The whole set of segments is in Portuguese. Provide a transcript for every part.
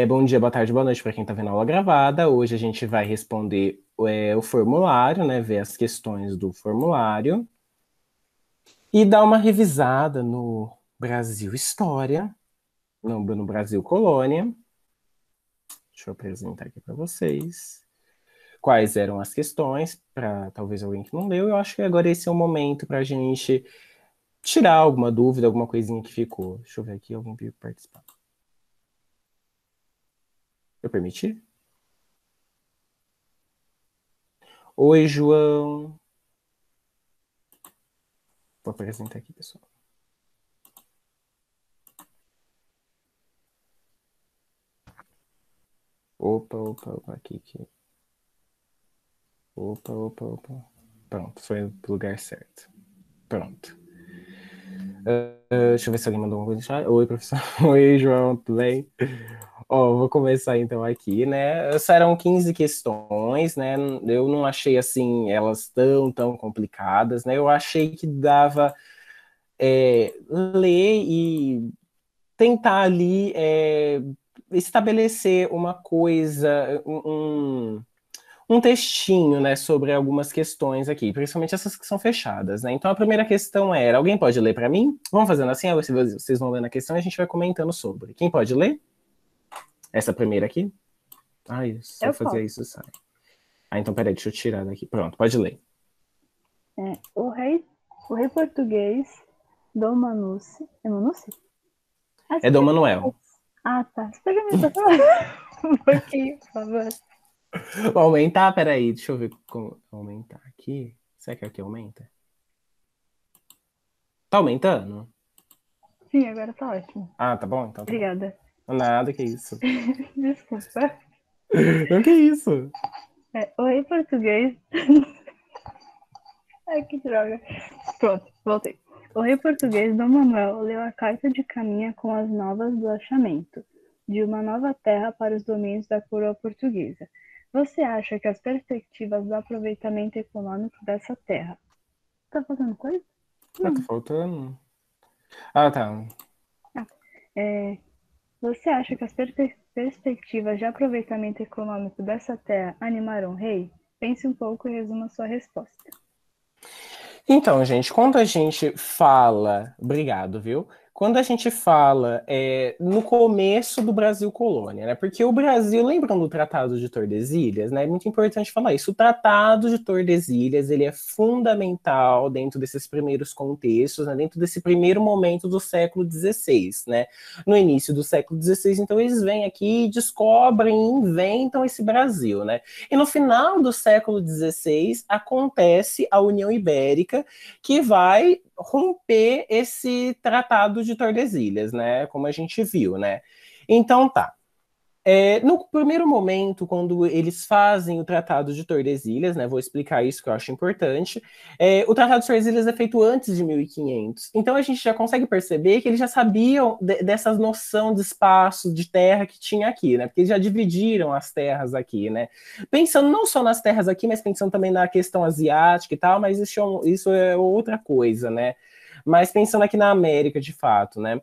Bom dia, boa tarde, boa noite para quem está vendo a aula gravada. Hoje a gente vai responder o formulário, né? Ver as questões do formulário e dar uma revisada no Brasil História, no Brasil Colônia. Deixa eu apresentar aqui para vocês quais eram as questões, para talvez alguém que não leu. Eu acho que agora esse é o momento para a gente tirar alguma dúvida, alguma coisinha que ficou. Deixa eu ver aqui, alguém veio participar. Eu permiti? Oi, João. Vou apresentar aqui, pessoal. Opa, aqui. Opa. Pronto, foi pro lugar certo. Pronto. Deixa eu ver se alguém mandou uma coisa. Oi, professor. Oi, João, tudo bem? Ó, vou começar então aqui, né? Serão 15 questões, né? Eu não achei, assim, elas tão complicadas, né? Eu achei que dava ler e tentar ali estabelecer uma coisa, um textinho, né, sobre algumas questões aqui, principalmente essas que são fechadas, né? Então a primeira questão era, alguém pode ler para mim? Vamos fazendo assim, aí vocês vão lendo a questão e a gente vai comentando sobre. Quem pode ler? Essa primeira aqui? Ai, se eu Eu fazer posso. isso, sai. Ah, então peraí, deixa eu tirar daqui. Pronto, pode ler. O rei português Dom Manuce. É Manuce? Ah, É você Dom quer... Manuel. Ah, tá. Você pega a minha palavra um pouquinho, por favor. Vou aumentar, peraí, deixa eu ver como aumentar aqui. Será que aqui aumenta? Tá aumentando? Sim, agora tá ótimo. Ah, tá bom? Então tá bom. Obrigada. Nada, que isso. Desculpa. Não, que isso? O rei português. Ai, que droga. Pronto, voltei. O rei português Dom Manuel leu a carta de caminha com as novas do achamento de uma nova terra para os domínios da coroa portuguesa. Você acha que as perspectivas do aproveitamento econômico dessa terra... Tá faltando coisa? Ah, tá Não. faltando. Ah, tá. É, Você acha que as perspectivas de aproveitamento econômico dessa terra animaram o rei? Pense um pouco e resuma sua resposta. Então, gente, quando a gente fala. Obrigado, viu? Quando a gente fala no começo do Brasil colônia, né? Porque o Brasil, lembram do Tratado de Tordesilhas, né? É muito importante falar isso. O Tratado de Tordesilhas, ele é fundamental dentro desses primeiros contextos, né? Dentro desse primeiro momento do século XVI, né? No início do século XVI, então eles vêm aqui, descobrem, inventam esse Brasil, né? E no final do século XVI acontece a União Ibérica, que vai romper esse tratado de Tordesilhas, né? Como a gente viu, né? Então tá. No primeiro momento, quando eles fazem o Tratado de Tordesilhas, né, vou explicar isso que eu acho importante, o Tratado de Tordesilhas é feito antes de 1500, então a gente já consegue perceber que eles já sabiam dessa noção de espaço, de terra que tinha aqui, né, porque eles já dividiram as terras aqui, né, pensando não só nas terras aqui, mas pensando também na questão asiática e tal, mas isso é outra coisa, né, mas pensando aqui na América, de fato, né,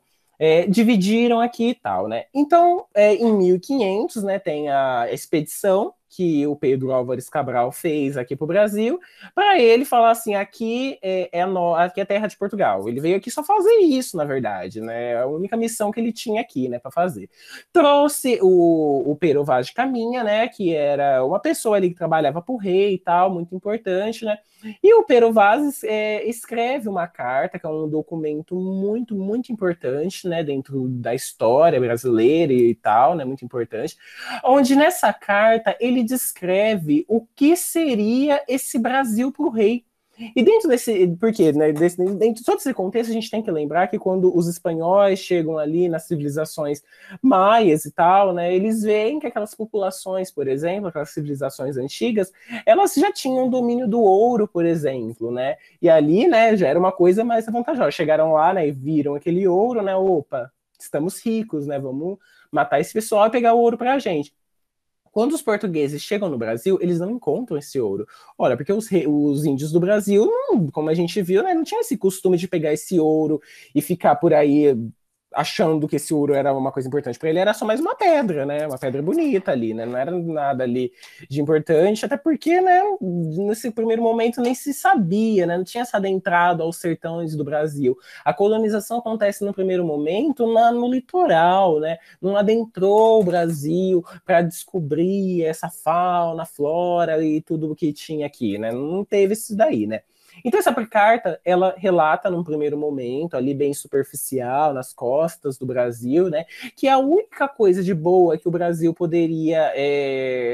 dividiram aqui e tal, né? Então, em 1500, né, tem a expedição que o Pedro Álvares Cabral fez aqui para o Brasil, para ele falar assim, aqui é a terra de Portugal. Ele veio aqui só fazer isso, na verdade, né? A única missão que ele tinha aqui, né, para fazer. Trouxe o Pero Vaz de Caminha, né, que era uma pessoa ali que trabalhava para o rei e tal, muito importante, né? E o Pero Vaz escreve uma carta, que é um documento muito importante, né, dentro da história brasileira e tal, né, muito importante, onde nessa carta ele descreve o que seria esse Brasil para o rei. E dentro desse, porque, né, dentro de todo esse contexto, a gente tem que lembrar que quando os espanhóis chegam ali nas civilizações maias e tal, né, eles veem que aquelas populações, por exemplo, aquelas civilizações antigas, elas já tinham domínio do ouro, por exemplo, né, e ali, né, já era uma coisa mais vantajosa. Chegaram lá, né, e viram aquele ouro, né, opa, estamos ricos, né, vamos matar esse pessoal e pegar o ouro pra gente. Quando os portugueses chegam no Brasil, eles não encontram esse ouro. Olha, porque os índios do Brasil, como a gente viu, né, não tinham esse costume de pegar esse ouro e ficar por aí achando que esse ouro era uma coisa importante para ele, era só mais uma pedra, né? Uma pedra bonita ali, né? Não era nada ali de importante, até porque, né, nesse primeiro momento nem se sabia, né? Não tinha se adentrado aos sertões do Brasil. A colonização acontece no primeiro momento no litoral, né? Não adentrou o Brasil para descobrir essa fauna, flora e tudo o que tinha aqui, né? Não teve isso daí, né? Então essa carta, ela relata num primeiro momento, ali bem superficial, nas costas do Brasil, né, que a única coisa de boa que o Brasil poderia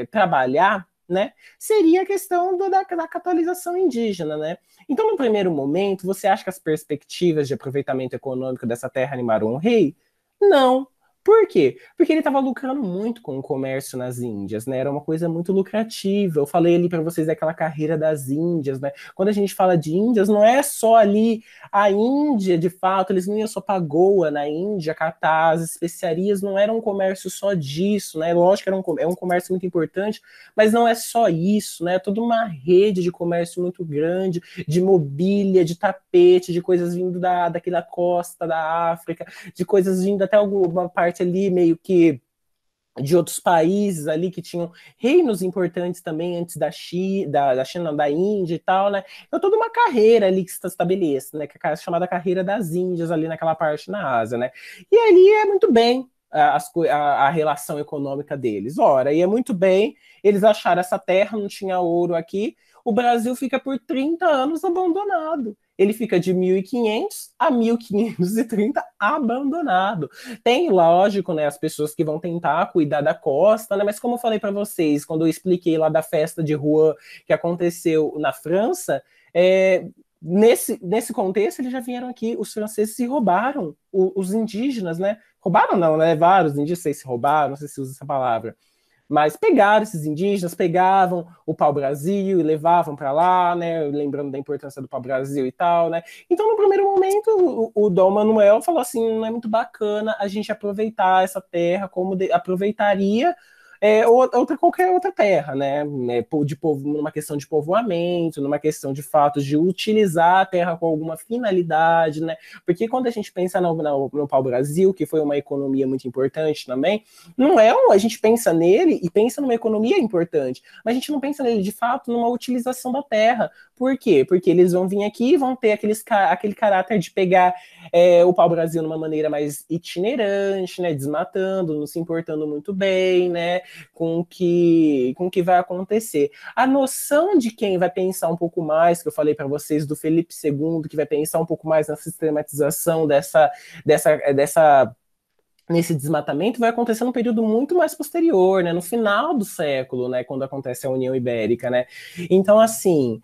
trabalhar, né, seria a questão da catolização indígena, né. Então, no primeiro momento, você acha que as perspectivas de aproveitamento econômico dessa terra animaram o rei? Não. Por quê? Porque ele estava lucrando muito com o comércio nas Índias, né? Era uma coisa muito lucrativa. Eu falei ali para vocês daquela carreira das Índias, né? Quando a gente fala de Índias, não é só ali a Índia, de fato, eles não iam só para Goa na Índia, catar as especiarias, não era um comércio só disso, né? Lógico que é um comércio muito importante, mas não é só isso, né? É toda uma rede de comércio muito grande, de mobília, de tapete, de coisas vindo daquela costa da África, de coisas vindo até alguma parte ali meio que de outros países ali que tinham reinos importantes também antes da China, da Índia e tal, né? Então toda uma carreira ali que se estabelece, né? Que é a chamada carreira das Índias ali naquela parte na Ásia, né? E ali é muito bem a relação econômica deles. Ora, ia muito bem, eles acharam essa terra, não tinha ouro aqui, o Brasil fica por 30 anos abandonado. Ele fica de 1500 a 1530 abandonado. Tem, lógico, né, as pessoas que vão tentar cuidar da costa, né, mas como eu falei para vocês, quando eu expliquei lá da festa de Rouen que aconteceu na França, nesse contexto eles já vieram aqui, os franceses se roubaram os indígenas, né? Roubaram não, né? Levaram os indígenas, não sei se roubaram, não sei se usa essa palavra. Mas pegaram esses indígenas, pegavam o pau-brasil e levavam para lá, né? Lembrando da importância do pau-brasil e tal, né? Então, no primeiro momento, o Dom Manuel falou assim: não é muito bacana a gente aproveitar essa terra como aproveitaria qualquer outra terra, né? Numa questão de povoamento, numa questão de fato de utilizar a terra com alguma finalidade, né? Porque quando a gente pensa no pau-brasil, que foi uma economia muito importante também, não é a gente pensa nele e pensa numa economia importante, mas a gente não pensa nele de fato numa utilização da terra. Por quê? Porque eles vão vir aqui e vão ter aquele caráter de pegar o pau-brasil numa maneira mais itinerante, né? Desmatando, não se importando muito bem, né? Com o que vai acontecer. A noção de quem vai pensar um pouco mais, que eu falei para vocês do Felipe II, que vai pensar um pouco mais na sistematização dessa nesse desmatamento vai acontecer num período muito mais posterior, né, no final do século, né, quando acontece a União Ibérica, né. Então, assim,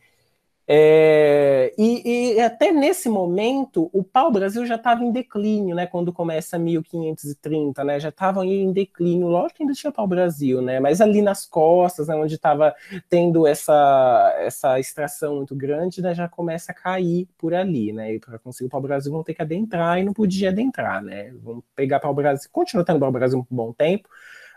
e até nesse momento, o pau-brasil já estava em declínio, né? Quando começa 1530, né? Já estavam em declínio, lógico que ainda tinha pau-brasil, né? Mas ali nas costas, né, onde estava tendo essa extração muito grande, né, já começa a cair por ali, né? E para conseguir o pau-brasil vão ter que adentrar e não podia adentrar, né? Vão pegar pau-brasil, continua tendo pau-brasil um bom tempo,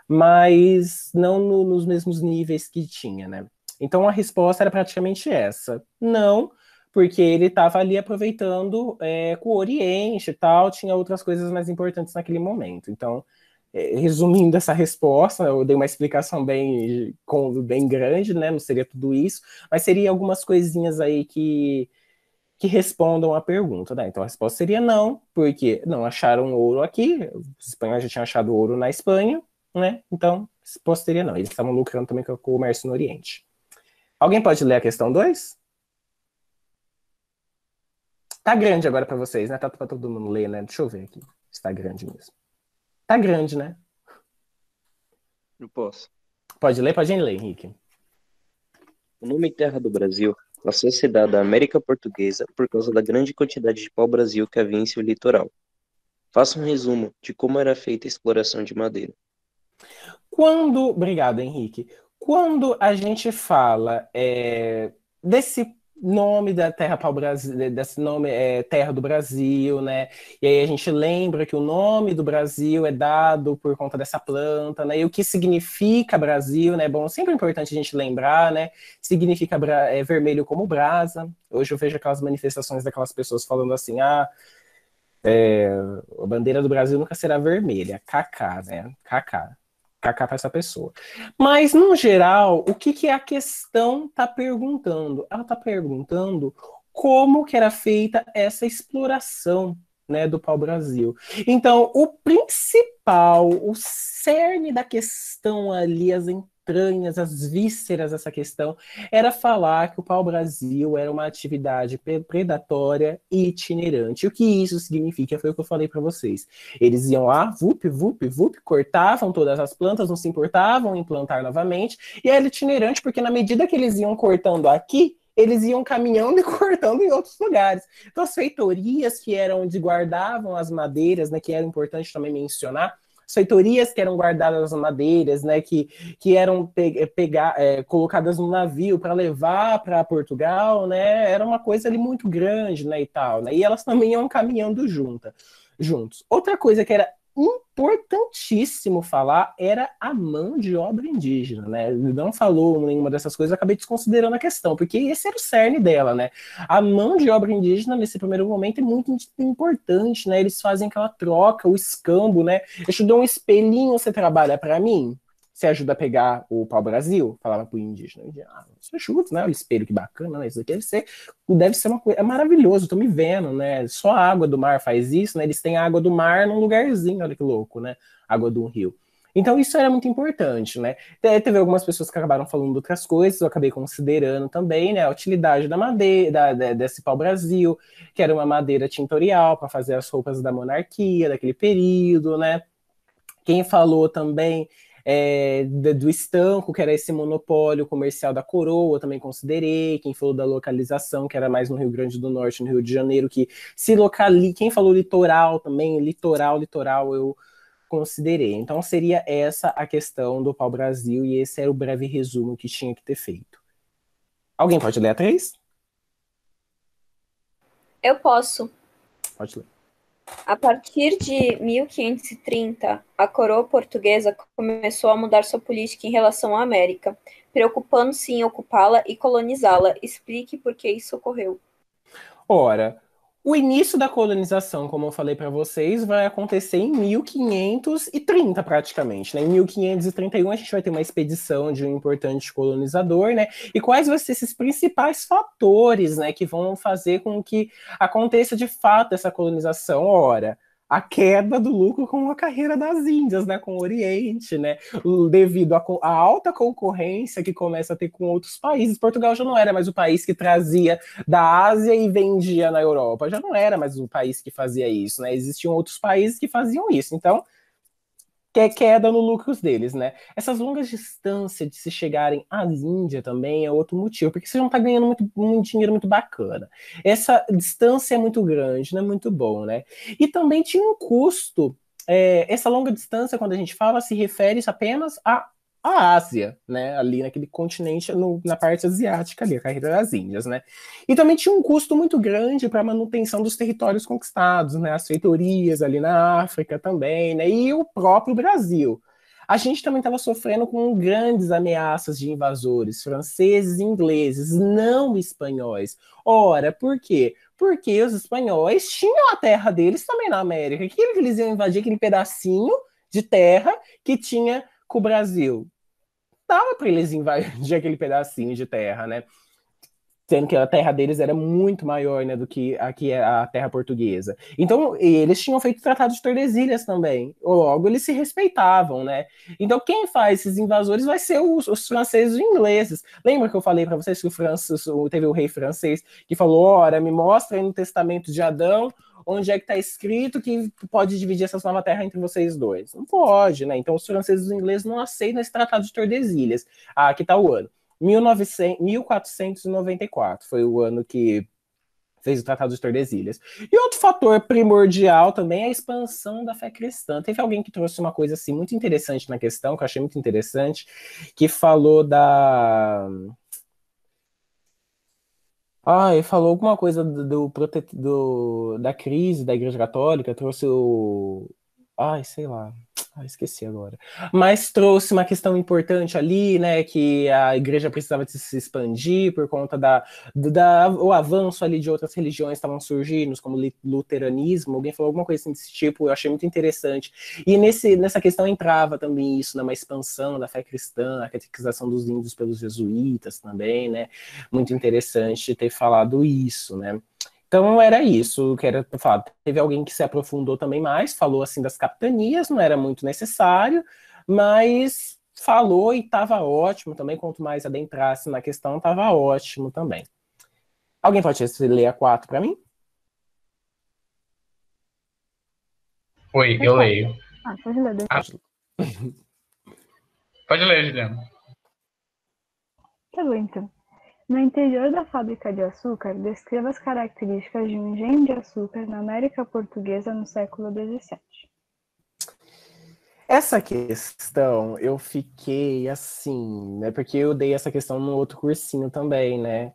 mas não nos mesmos níveis que tinha, né? Então a resposta era praticamente essa. Não, porque ele estava ali aproveitando com o Oriente e tal, tinha outras coisas mais importantes naquele momento. Então, resumindo essa resposta, eu dei uma explicação bem grande, né? Não seria tudo isso, mas seria algumas coisinhas aí que respondam à pergunta, né? Então a resposta seria não, porque não acharam ouro aqui, os espanhóis já tinham achado ouro na Espanha, né? Então a resposta seria não, eles estavam lucrando também com o comércio no Oriente. Alguém pode ler a questão 2? Tá grande agora para vocês, né? Tá para todo mundo ler, né? Deixa eu ver aqui. Está grande mesmo. Tá grande, né? Eu posso. Pode ler, Henrique. O nome Terra do Brasil passou a ser dado à América Portuguesa por causa da grande quantidade de pau-brasil que havia em seu litoral. Faça um resumo de como era feita a exploração de madeira. Obrigado, Henrique. Quando a gente fala desse nome da Terra para o Brasil, desse nome Terra do Brasil, né? E aí a gente lembra que o nome do Brasil é dado por conta dessa planta, né? E o que significa Brasil, né? Bom, sempre é importante a gente lembrar, né? Significa vermelho como brasa. Hoje eu vejo aquelas manifestações daquelas pessoas falando assim, A bandeira do Brasil nunca será vermelha. KK, né? KK. KK para essa pessoa. Mas, no geral, o que a questão está perguntando? Ela está perguntando como que era feita essa exploração, né, do pau-brasil. Então, o principal, o cerne da questão ali, as entranhas, as vísceras dessa questão, era falar que o pau-brasil era uma atividade predatória e itinerante. O que isso significa? Foi o que eu falei para vocês. Eles iam lá, vup, vup, vup, cortavam todas as plantas, não se importavam em plantar novamente, e era itinerante porque na medida que eles iam cortando aqui, eles iam caminhando e cortando em outros lugares. Então, as feitorias que eram onde guardavam as madeiras, né, que era importante também mencionar, as feitorias que eram guardadas as madeiras, né, que eram colocadas no navio para levar para Portugal, né, era uma coisa ali muito grande, né, e tal, né, e elas também iam caminhando juntos. Outra coisa que era importantíssimo falar era a mão de obra indígena, né? Ele não falou nenhuma dessas coisas, acabei desconsiderando a questão, porque esse era o cerne dela, né? A mão de obra indígena, nesse primeiro momento, é muito importante, né? Eles fazem aquela troca, o escambo, né? Eu te dou um espelhinho, você trabalha para mim? Você ajuda a pegar o pau-brasil? Falava pro indígena. Você ajuda, né? O espelho, que bacana, né? Isso aqui deve ser uma coisa. É maravilhoso, tô me vendo, né? Só a água do mar faz isso, né? Eles têm a água do mar num lugarzinho, olha que louco, né? Água do rio. Então isso era muito importante, né? Teve algumas pessoas que acabaram falando de outras coisas, eu acabei considerando também, né? A utilidade da madeira, desse pau-brasil, que era uma madeira tintorial para fazer as roupas da monarquia, daquele período, né? Quem falou também do estanco, que era esse monopólio comercial da coroa, eu também considerei. Quem falou da localização, que era mais no Rio Grande do Norte, no Rio de Janeiro, que se localiza. Quem falou litoral também, litoral, eu considerei. Então seria essa a questão do pau-brasil, e esse era o breve resumo que tinha que ter feito. Alguém pode ler a 3? Eu posso. Pode ler. A partir de 1530, a coroa portuguesa começou a mudar sua política em relação à América, preocupando-se em ocupá-la e colonizá-la. Explique por que isso ocorreu. Ora, o início da colonização, como eu falei para vocês, vai acontecer em 1530 praticamente, né? Em 1531 a gente vai ter uma expedição de um importante colonizador, né? E quais vão ser esses principais fatores, né, que vão fazer com que aconteça de fato essa colonização? Ora, a queda do lucro com a carreira das Índias, né, com o Oriente, né, devido à alta concorrência que começa a ter com outros países. Portugal já não era mais o país que trazia da Ásia e vendia na Europa. Já não era mais o país que fazia isso, né? Existiam outros países que faziam isso. Então, queda no lucros deles, né? Essas longas distâncias de se chegarem à Índia também é outro motivo, porque você não está ganhando um dinheiro muito bacana. Essa distância é muito grande, não é muito bom, né? E também tinha um custo. Essa longa distância, quando a gente fala, se refere apenas a Ásia, né? Ali naquele continente, na parte asiática ali, a carreira das Índias, né? E também tinha um custo muito grande para a manutenção dos territórios conquistados, né? As feitorias ali na África também, né? E o próprio Brasil. A gente também estava sofrendo com grandes ameaças de invasores franceses e ingleses, não espanhóis. Ora, por quê? Porque os espanhóis tinham a terra deles também na América. Que eles iam invadir aquele pedacinho de terra que tinha com o Brasil? Dava para eles invadir aquele pedacinho de terra, né? Sendo que a terra deles era muito maior, né, do que aqui a terra portuguesa. Então, eles tinham feito o Tratado de Tordesilhas também. Logo, eles se respeitavam, né? Então, quem faz esses invasores vai ser os franceses e os ingleses. Lembra que eu falei para vocês que teve o rei francês que falou, ora, me mostra aí no testamento de Adão onde é que está escrito que pode dividir essa nova terra entre vocês dois. Não pode, né? Então, os franceses e os ingleses não aceitam esse Tratado de Tordesilhas. Ah, aqui está o ano. 1494 foi o ano que fez o Tratado de Tordesilhas. E outro fator primordial também é a expansão da fé cristã. Teve alguém que trouxe uma coisa assim muito interessante na questão, que eu achei muito interessante, que falou ele falou alguma coisa da crise da Igreja Católica, trouxe o... Ai, sei lá. Esqueci agora. Mas trouxe uma questão importante ali, né, que a igreja precisava de se expandir por conta o avanço ali de outras religiões que estavam surgindo, como o luteranismo. Alguém falou alguma coisa assim desse tipo, eu achei muito interessante. E nessa questão entrava também isso, né, uma expansão da fé cristã, a catequização dos índios pelos jesuítas também, né, muito interessante ter falado isso, né. Então era isso que era falar. Teve alguém que se aprofundou também mais, falou assim das capitanias, não era muito necessário, mas falou e estava ótimo também. Quanto mais adentrasse na questão, estava ótimo também. Alguém pode ler a 4 para mim? Oi, eu leio. Pode ler. Pode ler, Juliana. Tá bom, então. No interior da fábrica de açúcar, descreva as características de um engenho de açúcar na América Portuguesa no século XVII. Essa questão eu fiquei assim, né? Porque eu dei essa questão no outro cursinho também, né?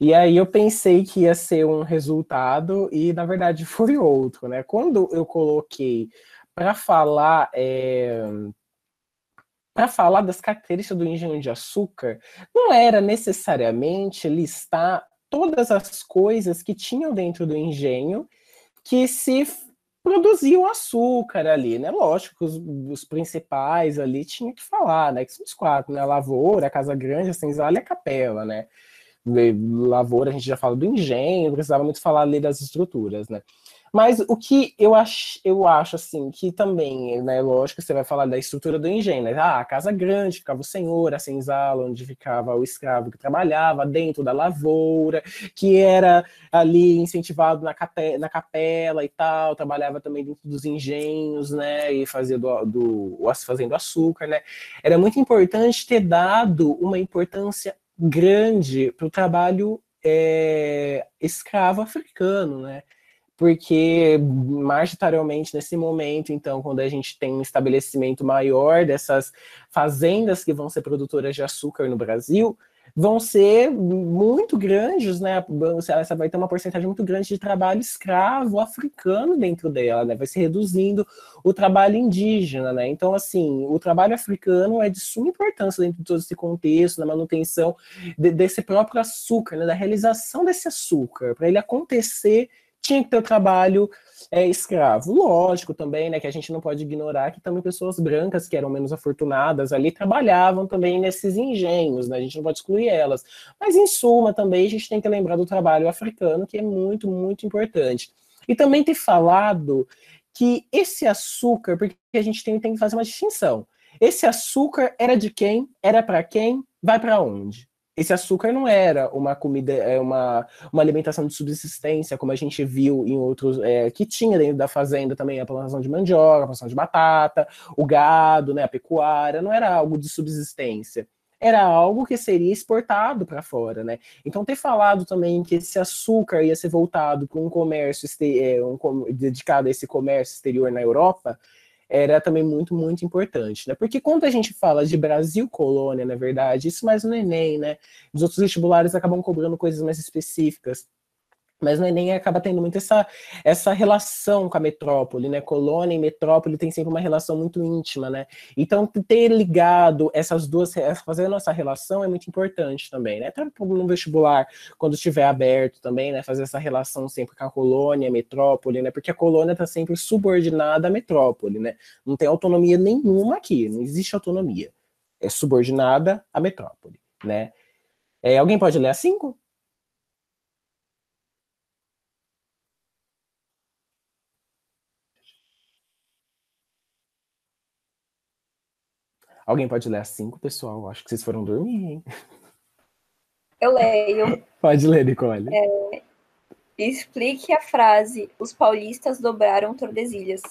E aí eu pensei que ia ser um resultado e na verdade foi outro, né? Quando eu coloquei para falar das características do engenho de açúcar, não era necessariamente listar todas as coisas que tinham dentro do engenho que se produziam açúcar ali, né? Lógico que os principais ali tinha que falar, né? Que são os 4, né? A lavoura, a casa grande, a senzala e a capela, né? Lavoura, a gente já fala do engenho, não precisava muito falar ali das estruturas, né? Mas o que eu acho assim, que também, né, lógico que você vai falar da estrutura do engenho, né? A casa grande, ficava o senhor, a senzala, onde ficava o escravo que trabalhava dentro da lavoura, que era ali incentivado na capela e tal, trabalhava também dentro dos engenhos, né, e fazia fazendo açúcar, né? Era muito importante ter dado uma importância grande para o trabalho escravo africano, né? Porque majoritariamente nesse momento, então, quando a gente tem um estabelecimento maior dessas fazendas que vão ser produtoras de açúcar no Brasil, vão ser muito grandes, né? Essa vai ter uma porcentagem muito grande de trabalho escravo africano dentro dela, né? Vai se reduzindo o trabalho indígena, né? Então, assim, o trabalho africano é de suma importância dentro de todo esse contexto, na manutenção desse próprio açúcar, né? Da realização desse açúcar. Para ele acontecer, tinha que ter o trabalho escravo. Lógico também, né, que a gente não pode ignorar que também pessoas brancas que eram menos afortunadas ali trabalhavam também nesses engenhos, né, a gente não pode excluir elas. Mas, em suma, também a gente tem que lembrar do trabalho africano, que é muito, muito importante. E também ter falado que esse açúcar, porque a gente tem que fazer uma distinção, esse açúcar era de quem? Era para quem? Vai para onde? Esse açúcar não era uma comida, uma alimentação de subsistência, como a gente viu em outros, que tinha dentro da fazenda também a plantação de mandioca, a plantação de batata, o gado, né, a pecuária, não era algo de subsistência. Era algo que seria exportado para fora, né? Então, ter falado também que esse açúcar ia ser voltado para um comércio dedicado a esse comércio exterior na Europa, era também muito, muito importante, né? Porque quando a gente fala de Brasil colônia, na verdade, isso mais no Enem, né? Os outros vestibulares acabam cobrando coisas mais específicas. Mas no Enem acaba tendo muito essa relação com a metrópole, né? Colônia e metrópole tem sempre uma relação muito íntima, né? Então, ter ligado essas duas, fazendo essa relação é muito importante também, né? Até no vestibular, quando estiver aberto também, né? Fazer essa relação sempre com a colônia, a metrópole, né? Porque a colônia está sempre subordinada à metrópole, né? Não tem autonomia nenhuma aqui, não existe autonomia. É subordinada à metrópole, né? Alguém pode ler a 5? Alguém pode ler a 5, pessoal? Acho que vocês foram dormir, hein? Eu leio. Pode ler, Nicole. Explique a frase: os paulistas dobraram Tordesilhas.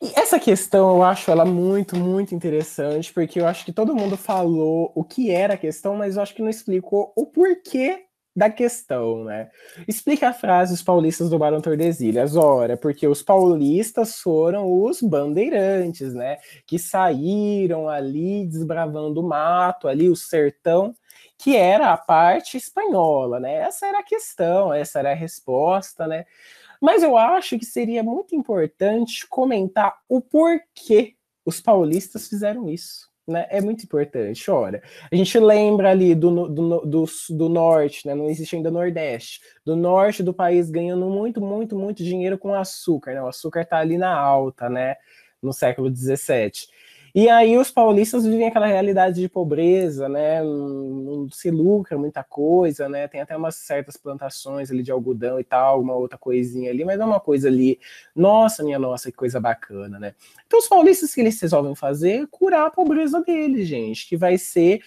E essa questão eu acho ela muito, muito interessante, porque eu acho que todo mundo falou o que era a questão, mas eu acho que não explicou o porquê da questão, né? Explica a frase: os paulistas dobraram Tordesilhas. Ora, porque os paulistas foram os bandeirantes, né? Que saíram ali desbravando o mato, ali o sertão, que era a parte espanhola, né? Essa era a questão, essa era a resposta, né? Mas eu acho que seria muito importante comentar o porquê os paulistas fizeram isso. Né? É muito importante. Ora, a gente lembra ali do norte, né? Não existe ainda nordeste, do norte do país ganhando muito dinheiro com açúcar, né? O açúcar está ali na alta, né? No século XVII. E aí os paulistas vivem aquela realidade de pobreza, né? Não se lucra muita coisa, né? Tem até umas certas plantações ali de algodão e tal, uma outra coisinha ali, mas é uma coisa ali, nossa, minha nossa, que coisa bacana, né? Então os paulistas, que eles resolvem fazer é curar a pobreza deles, gente, que vai ser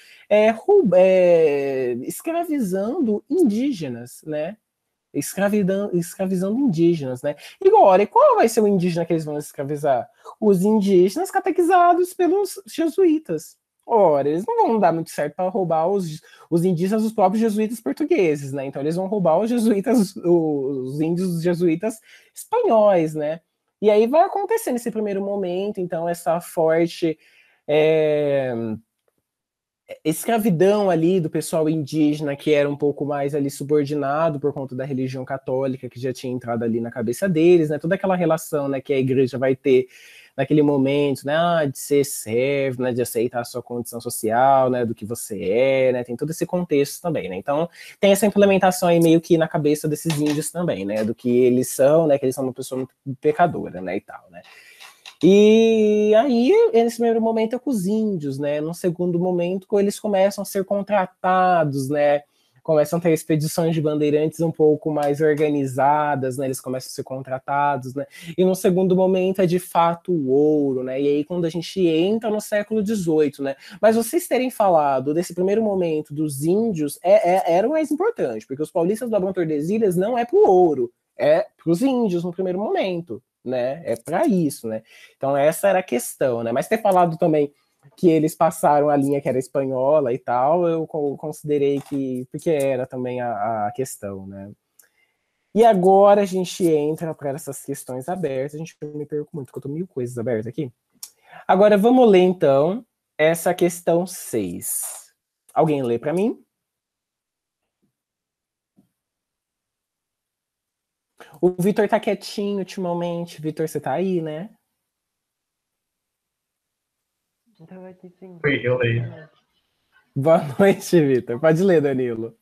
escravizando indígenas, né? Escravizando indígenas, né? E agora, e qual vai ser o indígena que eles vão escravizar? Os indígenas catequizados pelos jesuítas. Ora, eles não vão dar muito certo para roubar os indígenas dos próprios jesuítas portugueses, né? Então eles vão roubar os jesuítas, os índios jesuítas espanhóis, né? E aí vai acontecer nesse primeiro momento, então, essa forte escravidão ali do pessoal indígena, que era um pouco mais ali subordinado por conta da religião católica, que já tinha entrado ali na cabeça deles, né? Toda aquela relação, né, que a igreja vai ter naquele momento, né, de ser servo, né, de aceitar a sua condição social, né, do que você é, né? Tem todo esse contexto também, né? Então, tem essa implementação aí meio que na cabeça desses índios também, né, do que eles são, né, que eles são uma pessoa muito pecadora, né, e tal, né? E aí, nesse primeiro momento, é com os índios, né? No segundo momento, eles começam a ser contratados, né? Começam a ter expedições de bandeirantes um pouco mais organizadas, né? Eles começam a ser contratados, né? E no segundo momento é de fato o ouro, né? E aí, quando a gente entra no século XVIII, né? Mas vocês terem falado desse primeiro momento dos índios era o mais importante, porque os paulistas do Abrão Tordesilhas não é pro ouro, é pros índios no primeiro momento, né? É para isso, né? Então essa era a questão, né? Mas ter falado também que eles passaram a linha que era espanhola e tal, eu considerei que porque era também a questão, né? E agora a gente entra para essas questões abertas. A gente me perco muito, porque eu tô mil coisas abertas aqui. Agora vamos ler então essa questão 6. Alguém lê para mim? O Vitor tá quietinho ultimamente. Vitor, você tá aí, né? Oi, eu leio. Boa noite, Vitor. Pode ler, Danilo.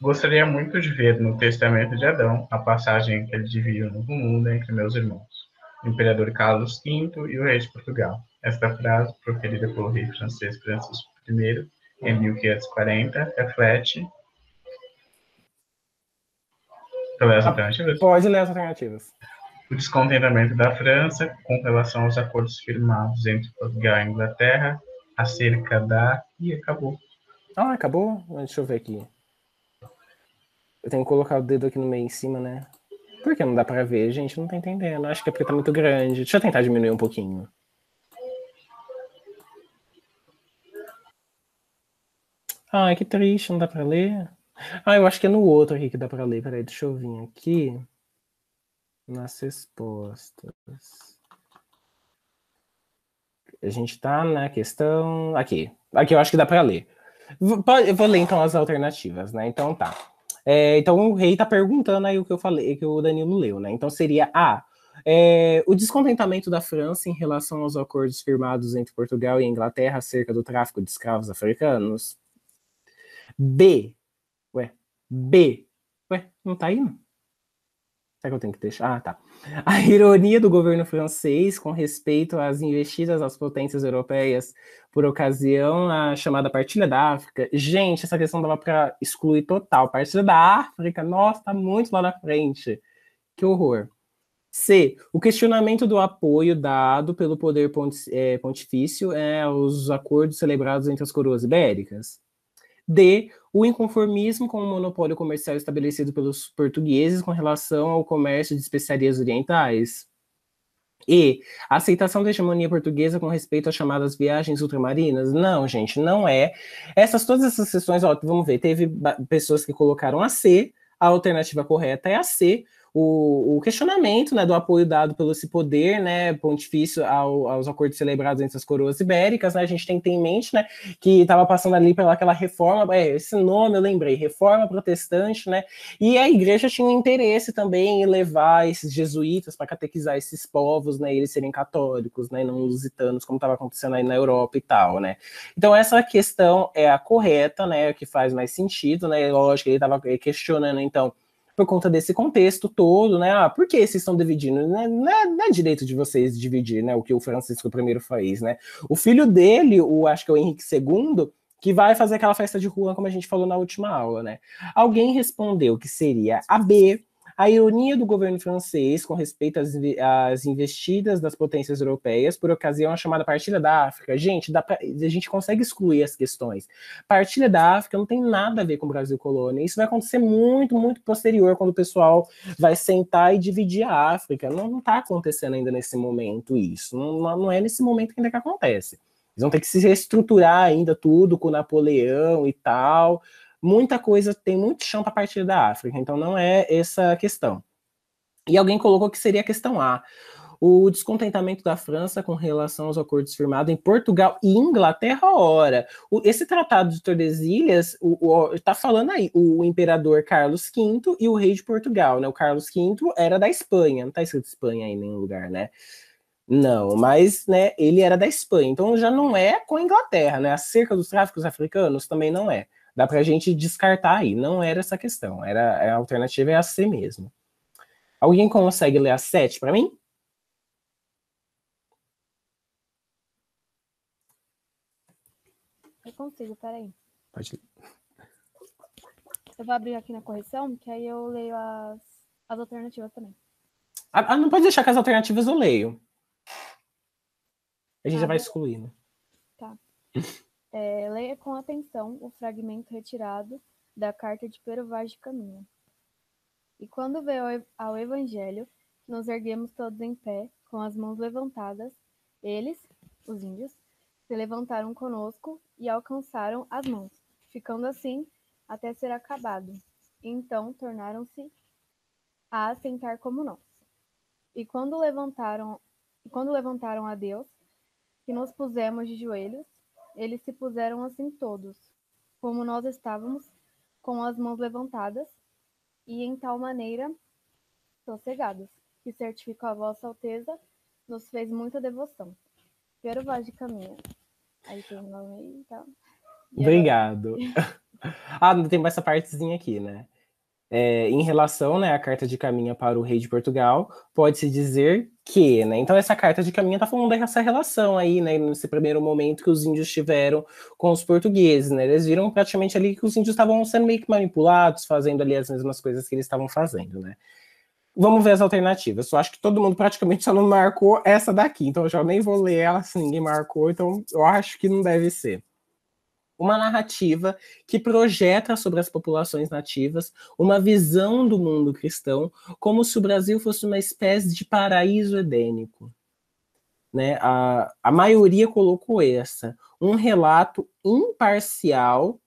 Gostaria muito de ver no Testamento de Adão a passagem que ele divide o novo mundo entre meus irmãos, o imperador Carlos V e o rei de Portugal. Esta frase, proferida pelo rei francês Francisco I em 1540, reflete... Pelas alternativas? Pode ler as alternativas. O descontentamento da França com relação aos acordos firmados entre Portugal e Inglaterra acerca da... Ih, acabou. Ah, acabou? Deixa eu ver aqui. Eu tenho que colocar o dedo aqui no meio em cima, né? Por que não dá pra ver, gente? Não tô entendendo. Acho que é porque tá muito grande. Deixa eu tentar diminuir um pouquinho. Ai, que triste, não dá pra ler. Ah, eu acho que é no outro aqui que dá pra ler. Peraí, deixa eu vir aqui. Nas respostas. A gente tá na questão... Aqui eu acho que dá pra ler. Eu vou ler então as alternativas, né? Então tá. Então o rei tá perguntando aí o que eu falei, que o Danilo leu, né? Então seria A. O descontentamento da França em relação aos acordos firmados entre Portugal e Inglaterra acerca do tráfico de escravos africanos. B. Ué, não tá indo? Será que eu tenho que deixar? Ah, tá. A ironia do governo francês com respeito às investidas às potências europeias por ocasião da chamada Partilha da África. Gente, essa questão dava para excluir total. Partilha da África, nossa, tá muito lá na frente. Que horror. C. O questionamento do apoio dado pelo poder pontifício aos acordos celebrados entre as coroas ibéricas. D. O inconformismo com o monopólio comercial estabelecido pelos portugueses com relação ao comércio de especiarias orientais. E. A aceitação da hegemonia portuguesa com respeito às chamadas viagens ultramarinas. Não, gente, não é. Todas essas questões, ó, vamos ver, teve pessoas que colocaram a C, a alternativa correta é a C. o questionamento, né, do apoio dado pelo esse poder, né, pontifício aos acordos celebrados entre as coroas ibéricas, né, a gente tem que ter em mente, né, que estava passando ali pelaquela reforma, esse nome eu lembrei, Reforma Protestante, né, e a igreja tinha um interesse também em levar esses jesuítas para catequizar esses povos, né, eles serem católicos, né, não lusitanos, como estava acontecendo aí na Europa e tal, né. Então essa questão é a correta, né, que faz mais sentido, né, lógico, ele estava questionando, então, por conta desse contexto todo, né? Por que vocês estão dividindo? Não é direito de vocês dividir, né? O que o Francisco I fez, né? O filho dele, acho que é o Henrique II, que vai fazer aquela festa de rua, como a gente falou na última aula, né? Alguém respondeu que seria a B, a ironia do governo francês com respeito às investidas das potências europeias por ocasião da chamada Partilha da África. Gente, a gente consegue excluir as questões. Partilha da África não tem nada a ver com o Brasil colônia. Isso vai acontecer muito, muito posterior, quando o pessoal vai sentar e dividir a África. Não está acontecendo ainda nesse momento isso. Não é nesse momento que ainda que acontece. Eles vão ter que se reestruturar ainda tudo com Napoleão e tal. Muita coisa, tem muito chão para partir da África, então não é essa a questão. E alguém colocou que seria a questão A, o descontentamento da França com relação aos acordos firmados em Portugal e Inglaterra. Ora, esse tratado de Tordesilhas está falando aí, o imperador Carlos V e o rei de Portugal, né? O Carlos V era da Espanha, não está escrito Espanha aí em nenhum lugar, né? Não, mas né, ele era da Espanha, então já não é com a Inglaterra, né? Acerca dos tráficos africanos também não é. Dá pra gente descartar aí, não era essa questão, a alternativa é a C mesmo. Alguém consegue ler a 7 para mim? Eu consigo, peraí. Pode ler. Eu vou abrir aqui na correção, que aí eu leio as alternativas também. Não pode deixar que as alternativas eu leio. A gente já vai excluir, né? Tá. Leia com atenção o fragmento retirado da carta de Pero Vaz de Caminha. E quando veio ao Evangelho, nos erguemos todos em pé, com as mãos levantadas. Eles, os índios, se levantaram conosco e alcançaram as mãos, ficando assim até ser acabado. E então tornaram-se a assentar como nós. E quando levantaram a Deus, que nos pusemos de joelhos, eles se puseram assim todos, como nós estávamos, com as mãos levantadas, e em tal maneira sossegados, que certifico a vossa alteza, nos fez muita devoção. Pero Vaz de Caminha. Aí tem o nome aí e tal. Obrigado. Tem essa partezinha aqui, né? Em relação, né, à carta de Caminha para o rei de Portugal, pode-se dizer que, né, então essa carta de Caminha está falando dessa relação aí, né, nesse primeiro momento que os índios tiveram com os portugueses, né, eles viram praticamente ali que os índios estavam sendo meio que manipulados, fazendo ali as mesmas coisas que eles estavam fazendo, né. Vamos ver as alternativas. Eu acho que todo mundo praticamente só não marcou essa daqui, então eu já nem vou ler ela se ninguém marcou, então eu acho que não deve ser. Uma narrativa que projeta sobre as populações nativas uma visão do mundo cristão como se o Brasil fosse uma espécie de paraíso edênico. Né? A maioria colocou um relato imparcial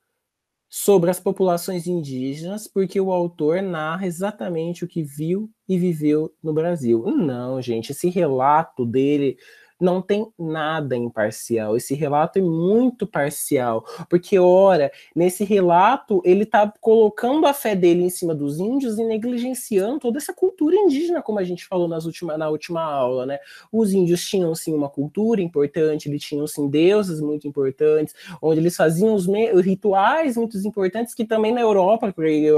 sobre as populações indígenas, porque o autor narra exatamente o que viu e viveu no Brasil. Não, gente, esse relato dele não tem nada imparcial. Esse relato é muito parcial, porque, ora, nesse relato, ele está colocando a fé dele em cima dos índios e negligenciando toda essa cultura indígena, como a gente falou na última aula, né? Os índios tinham, sim, uma cultura importante, eles tinham, sim, deuses muito importantes, onde eles faziam os rituais muito importantes, que também na Europa,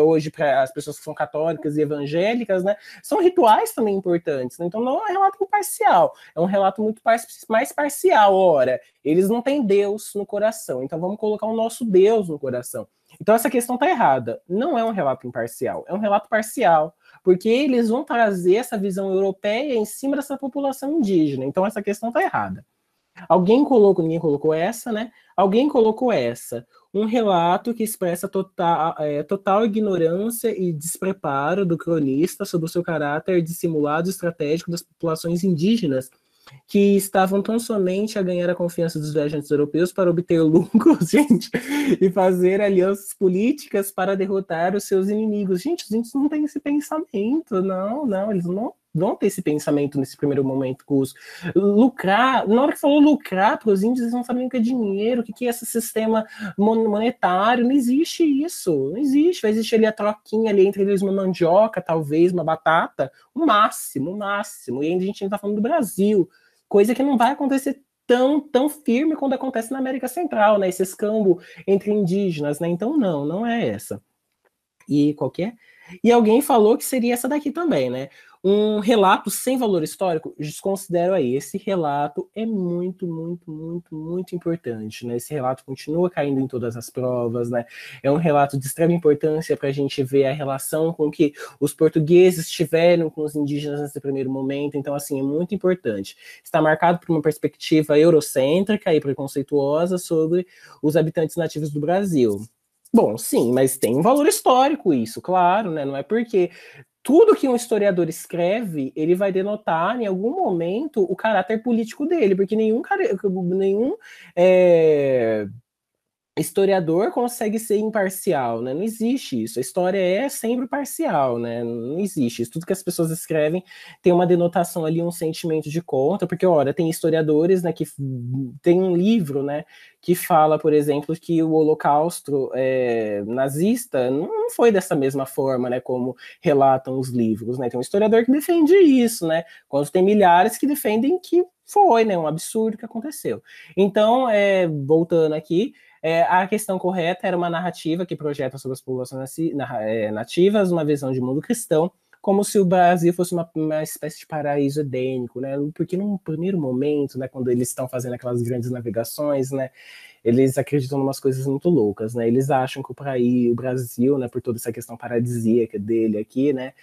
hoje, para as pessoas que são católicas e evangélicas, né, são rituais também importantes. Né? Então, não é um relato imparcial, é um relato muito mais parcial. Ora, eles não têm Deus no coração, então vamos colocar o nosso Deus no coração. Então essa questão está errada. Não é um relato imparcial, é um relato parcial, porque eles vão trazer essa visão europeia em cima dessa população indígena. Então essa questão está errada. Ninguém colocou essa, né? Alguém colocou essa. Um relato que expressa total ignorância e despreparo do cronista sobre o seu caráter dissimulado e estratégico das populações indígenas que estavam tão somente a ganhar a confiança dos viajantes europeus para obter lucros, gente, e fazer alianças políticas para derrotar os seus inimigos. Gente, os índios não têm esse pensamento, não, eles não vão ter esse pensamento nesse primeiro momento, Cus. Lucrar, na hora que falou lucrar para os índios, eles não sabem o que é dinheiro, o que é esse sistema monetário, não existe isso, não existe, vai existir ali a troquinha ali entre eles, uma mandioca, talvez, uma batata, o máximo, e ainda a gente ainda tá falando do Brasil, coisa que não vai acontecer tão firme quando acontece na América Central, né, esse escambo entre indígenas, né, então não é essa. E qualquer... E alguém falou que seria essa daqui também, né? Um relato sem valor histórico, desconsidero aí. Esse relato é muito importante, né? Esse relato continua caindo em todas as provas, né? É um relato de extrema importância para a gente ver a relação com que os portugueses tiveram com os indígenas nesse primeiro momento. Então, assim, é muito importante. Está marcado por uma perspectiva eurocêntrica e preconceituosa sobre os habitantes nativos do Brasil. Bom, sim, mas tem um valor histórico isso, claro, né? Não é porque tudo que um historiador escreve, ele vai denotar em algum momento o caráter político dele, porque nenhum historiador consegue ser imparcial, né? Não existe isso. A história é sempre parcial, né? Não existe isso. Tudo que as pessoas escrevem tem uma denotação ali, um sentimento de conta, porque, olha, tem historiadores, né, que tem um livro, né, que fala, por exemplo, que o Holocausto nazista não foi dessa mesma forma, né, como relatam os livros, né? Tem um historiador que defende isso, né? Quando tem milhares que defendem que foi, né, um absurdo que aconteceu. Então, voltando aqui, a questão correta era uma narrativa que projeta sobre as populações nativas uma visão de mundo cristão, como se o Brasil fosse uma espécie de paraíso edênico, né? Porque num primeiro momento, né, quando eles estão fazendo aquelas grandes navegações, né, eles acreditam em umas coisas muito loucas, né? Eles acham que o Brasil, né, por toda essa questão paradisíaca dele aqui, né,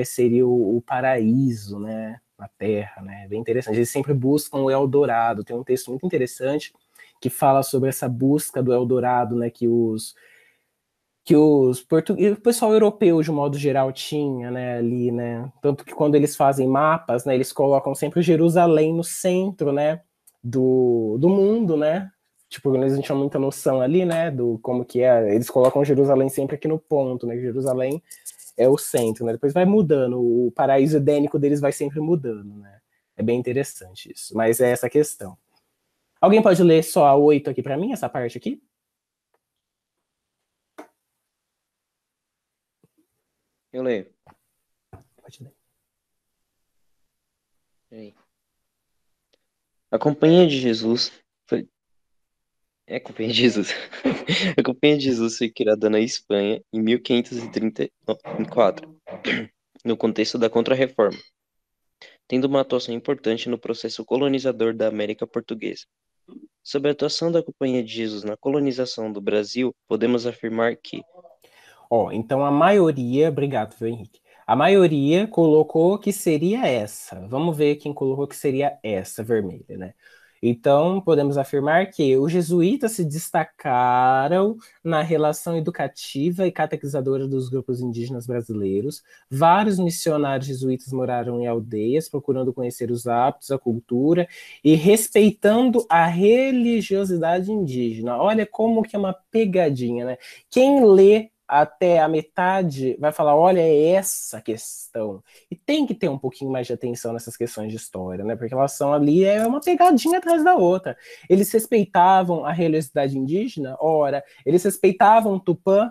seria o paraíso, né, na Terra, né? Bem interessante. Eles sempre buscam o Eldorado. Tem um texto muito interessante que fala sobre essa busca do Eldorado, né, que o pessoal europeu, de um modo geral, tinha, né, ali, né, tanto que quando eles fazem mapas, né, eles colocam sempre Jerusalém no centro, né, do mundo, né, tipo, eles não tinham muita noção ali, né, do como que é, eles colocam Jerusalém sempre aqui no ponto, né, Jerusalém é o centro, né, depois vai mudando, o paraíso edênico deles vai sempre mudando, né, é bem interessante isso, mas é essa questão. Alguém pode ler só a 8 aqui para mim, essa parte aqui? Eu leio. Pode ler. Aí. A Companhia de Jesus foi... A Companhia de Jesus. A Companhia de Jesus foi criada na Espanha em 1534, no contexto da Contra-Reforma, tendo uma atuação importante no processo colonizador da América Portuguesa. Sobre a atuação da Companhia de Jesus na colonização do Brasil, podemos afirmar que... Então a maioria, obrigado, viu, Henrique? A maioria colocou que seria essa. Vamos ver quem colocou que seria essa vermelha, né? Então, podemos afirmar que os jesuítas se destacaram na relação educativa e catequizadora dos grupos indígenas brasileiros. Vários missionários jesuítas moraram em aldeias, procurando conhecer os hábitos, a cultura e respeitando a religiosidade indígena. Olha como que é uma pegadinha, né? Quem lê até a metade vai falar, olha, é essa questão. E tem que ter um pouquinho mais de atenção nessas questões de história, né? Porque elas são ali, é uma pegadinha atrás da outra. Eles respeitavam a religiosidade indígena? Ora, eles respeitavam o Tupã?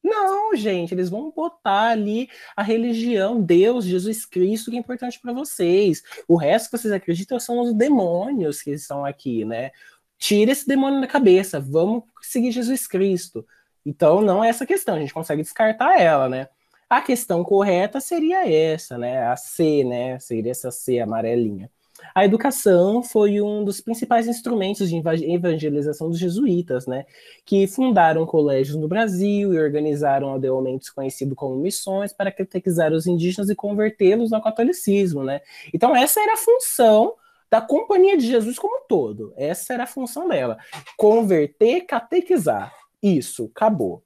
Não, gente, eles vão botar ali a religião, Deus, Jesus Cristo, que é importante para vocês. O resto que vocês acreditam são os demônios que estão aqui, né? Tira esse demônio da cabeça, vamos seguir Jesus Cristo. Então, não é essa questão, a gente consegue descartar ela, né? A questão correta seria essa, né? A C, né? Seria essa C amarelinha. A educação foi um dos principais instrumentos de evangelização dos jesuítas, né? Que fundaram colégios no Brasil e organizaram aldeamentos conhecidos como missões para catequizar os indígenas e convertê-los ao catolicismo, né? Então, essa era a função da Companhia de Jesus como um todo. Essa era a função dela. Converter, catequizar. Isso, acabou.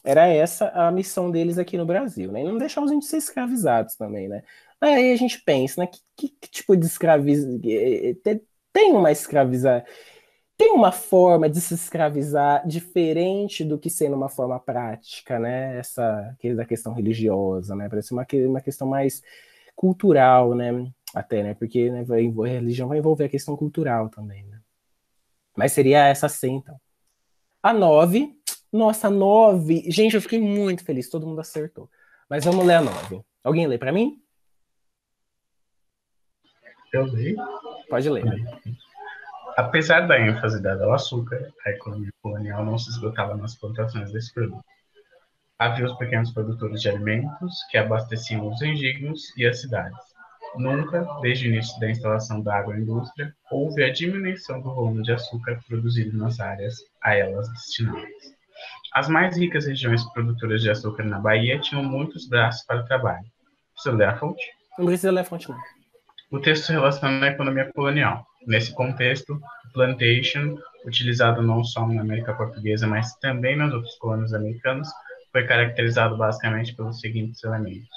Era essa a missão deles aqui no Brasil, né? E não deixar os índios ser escravizados também, né? Aí a gente pensa, né? Que tipo de escravização... Tem uma escravizar... Tem uma forma de se escravizar diferente do que sendo uma forma prática, né? Essa da questão religiosa, né? Parece uma questão mais cultural, né? Até, né? Porque né, a religião vai envolver a questão cultural também, né? Mas seria essa sim, então. A 9. Nossa, 9. Gente, eu fiquei muito feliz. Todo mundo acertou. Mas vamos ler a 9. Alguém lê para mim? Eu li. Pode ler. Apesar da ênfase dada ao açúcar, a economia colonial não se esgotava nas plantações desse produto. Havia os pequenos produtores de alimentos que abasteciam os endignos e as cidades. Nunca, desde o início da instalação da agroindústria, houve a diminuição do volume de açúcar produzido nas áreas a elas destinadas. As mais ricas regiões produtoras de açúcar na Bahia tinham muitos braços para o trabalho. Precisa ler a fonte? Não precisa ler a fonte, não. O texto se relaciona à economia colonial. Nesse contexto, o plantation, utilizado não só na América Portuguesa, mas também nas outras colônias americanas, foi caracterizado basicamente pelos seguintes elementos.